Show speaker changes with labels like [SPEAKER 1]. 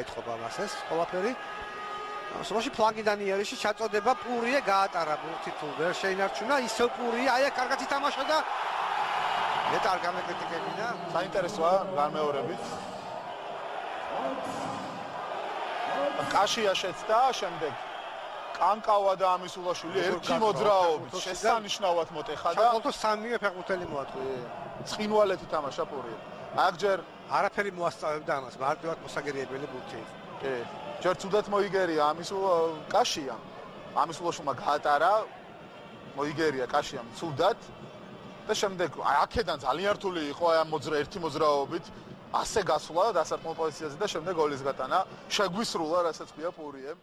[SPEAKER 1] ეთყობა მას ეს ყველაფერი. სულაში ფლანგიდან იერიში ჩაწოდება პურიე გაატარა ბურთი თუ ვერ შეინარჩუნა ისევ პურიე აი კარგად ითამაშა და მეტ არ გამეკრიტიკებინა
[SPEAKER 2] საინტერესოა განმეორებით კაშია შეცდა შემდეგ კანკავა და ამისულაშვილი ერთი მოძრაობით შესანიშნავად მოტეხა და
[SPEAKER 1] ჩაკოლტო სამივე ფეხბურთელი მოატყვია
[SPEAKER 2] ცხინვალეთ ითამაშა პურიე აგჯერ
[SPEAKER 1] არაფერი მოასწავებდა ამას მარტივად მოსაგერიებელი ბურთი
[SPEAKER 2] კი ჯერ ცუდად მოიგერია ამისულ კაშიამ ამისულაშვილმა გაატარა მოიგერია კაშიამ ცუდად და შემდეგ აქედან ძალიან რთული იყო აი ამ ერთი მოძრაობით ასე გასვლა დასარტყმელ პოზიციაზე და შემდეგ გოლის გატანა შეგვისრულა რასაც ქვია პურიემ